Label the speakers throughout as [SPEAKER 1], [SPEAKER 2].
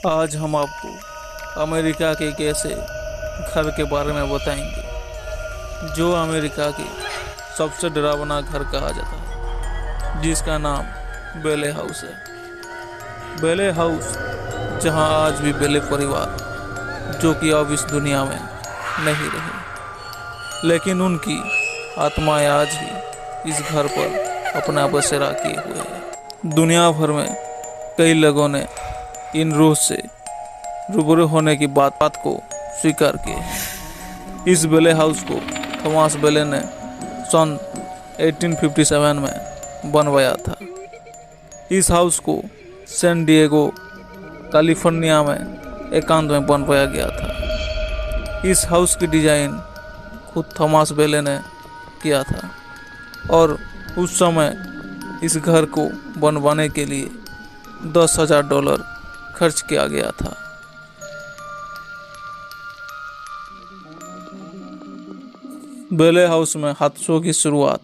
[SPEAKER 1] आज हम आपको अमेरिका के एक ऐसे घर के बारे में बताएंगे जो अमेरिका के सबसे डरावना घर कहा जाता है, जिसका नाम बेले हाउस है। बेले हाउस, जहां आज भी बेले परिवार, जो कि अब इस दुनिया में नहीं रहे, लेकिन उनकी आत्माएं आज भी इस घर पर अपना बसेरा किए हुए है। दुनिया भर में कई लोगों ने इन रूह से रूबरू होने की बात को स्वीकार किए हैं। इस बेले हाउस को थॉमस बेले ने सन 1857 में बनवाया था। इस हाउस को सैन डिएगो, कैलिफोर्निया में एकांत में बनवाया गया था। इस हाउस की डिजाइन खुद थॉमस बेले ने किया था और उस समय इस घर को बनवाने के लिए $10,000 खर्च किया गया था। बेले हाउस में हादसों की शुरुआत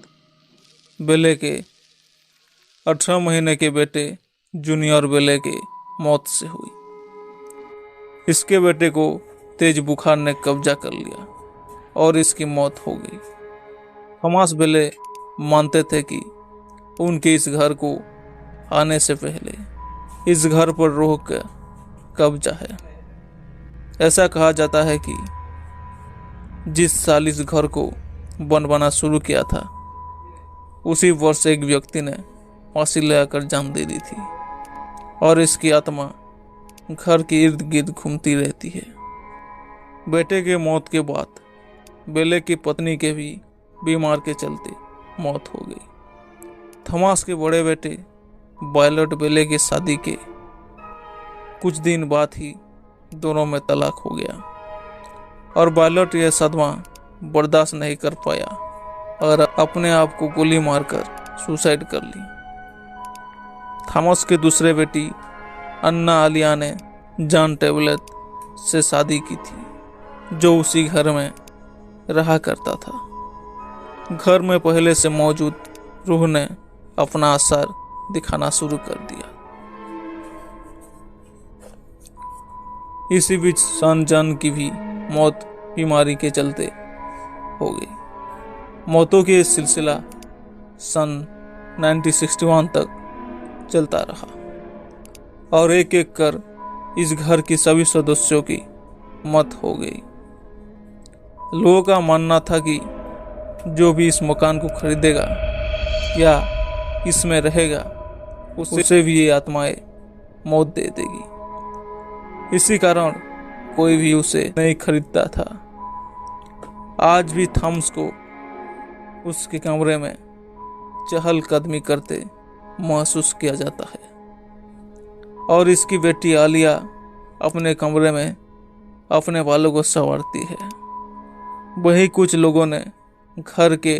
[SPEAKER 1] बेले के 18 महीने के बेटे जूनियर बेले के मौत से हुई। इसके बेटे को तेज बुखार ने कब्जा कर लिया और इसकी मौत हो गई। थॉमस बेले मानते थे कि उनके इस घर को आने से पहले इस घर पर रूह का कब्जा है। ऐसा कहा जाता है कि जिस साल इस घर को बनवाना शुरू किया था, उसी वर्ष एक व्यक्ति ने फांसी लगाकर जान दे दी थी और इसकी आत्मा घर के इर्द गिर्द घूमती रहती है। बेटे के मौत के बाद बेले की पत्नी के भी बीमार के चलते मौत हो गई। थॉमस के बड़े बेटे वायलेट बेले की शादी के कुछ दिन बाद ही दोनों में तलाक हो गया और वायलेट यह सदमा बर्दाश्त नहीं कर पाया और अपने आप को गोली मारकर सुसाइड कर ली। थॉमस के दूसरे बेटी अन्ना आलिया ने जॉन टेबलेट से शादी की थी, जो उसी घर में रहा करता था। घर में पहले से मौजूद रूह ने अपना असर दिखाना शुरू कर दिया। इसी बीच सन जॉन की भी मौत बीमारी के चलते हो गई। मौतों की सिलसिला सन 1961 तक चलता रहा और एक एक कर इस घर की सभी सदस्यों की मौत हो गई। लोगों का मानना था कि जो भी इस मकान को खरीदेगा या इसमें रहेगा, उसे भी ये आत्माएं मौत दे देगी। इसी कारण कोई भी उसे नहीं खरीदता था। आज भी थॉमस को उसके कमरे में चहलकदमी करते महसूस किया जाता है और इसकी बेटी आलिया अपने कमरे में अपने बालों को संवारती है। वही कुछ लोगों ने घर के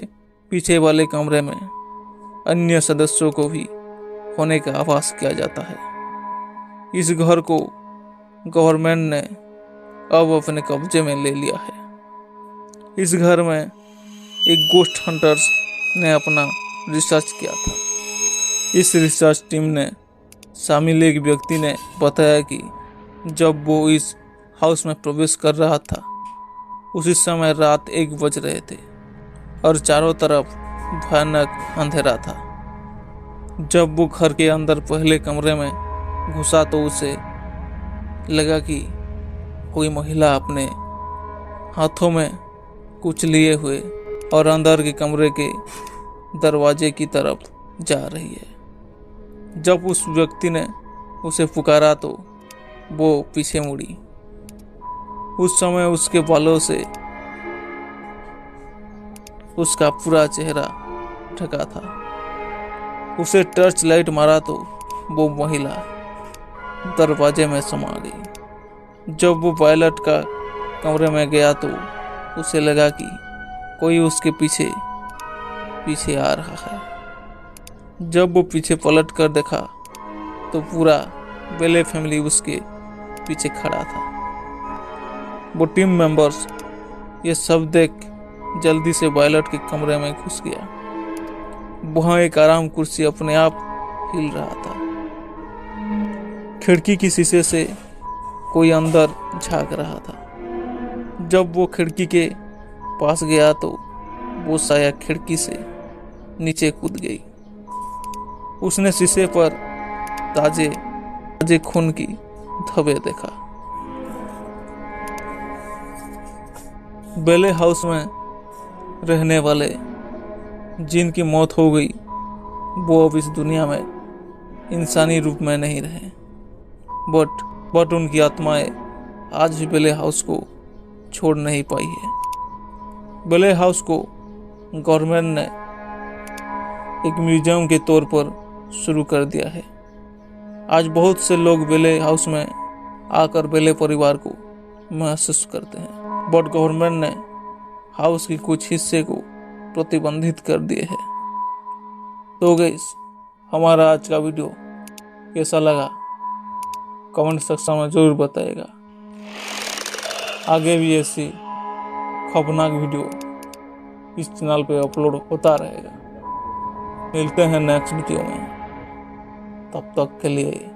[SPEAKER 1] पीछे वाले कमरे में अन्य सदस्यों को भी होने का आभास किया जाता है। इस घर को गवर्नमेंट ने अब अपने कब्जे में ले लिया है। इस घर में एक गोस्ट हंटर्स ने अपना रिसर्च किया था। इस रिसर्च टीम ने शामिल एक व्यक्ति ने बताया कि जब वो इस हाउस में प्रवेश कर रहा था, उसी समय रात 1 बज रहे थे और चारों तरफ भयानक अंधेरा था। जब वो घर के अंदर पहले कमरे में घुसा तो उसे लगा कि कोई महिला अपने हाथों में कुछ लिए हुए और अंदर के कमरे के दरवाजे की तरफ जा रही है। जब उस व्यक्ति ने उसे पुकारा तो वो पीछे मुड़ी। उस समय उसके बालों से उसका पूरा चेहरा ढका था। उसे टर्च लाइट मारा तो वो महिला दरवाजे में समा गई। जब वो वायलेट का कमरे में गया तो उसे लगा कि कोई उसके पीछे पीछे आ रहा है। जब वो पीछे पलट कर देखा तो पूरा बेले फैमिली उसके पीछे खड़ा था। वो टीम मेंबर्स ये सब देख जल्दी से वायलेट के कमरे में घुस गया। वहां एक आराम कुर्सी अपने आप हिल रहा था। खिड़की की शीशे से कोई अंदर झांक रहा था। जब वो खिड़की के पास गया तो वो साया खिड़की से नीचे कूद गई। उसने शीशे पर ताजे ताजे खून की धब्बे देखा। बेले हाउस में रहने वाले जिनकी मौत हो गई वो अब इस दुनिया में इंसानी रूप में नहीं रहे, बट उनकी आत्माएं आज भी बेले हाउस को छोड़ नहीं पाई है। बेले हाउस को गवर्नमेंट ने एक म्यूजियम के तौर पर शुरू कर दिया है। आज बहुत से लोग बेले हाउस में आकर बेले परिवार को महसूस करते हैं, बट गवर्नमेंट ने हाउस के कुछ हिस्से को प्रतिबंधित कर दिए हैं। तो गाइस, हमारा आज का वीडियो कैसा लगा कमेंट सेक्शन में जरूर बताइएगा। आगे भी ऐसी खौफनाक वीडियो इस चैनल पे अपलोड होता रहेगा। मिलते हैं नेक्स्ट वीडियो में, तब तक के लिए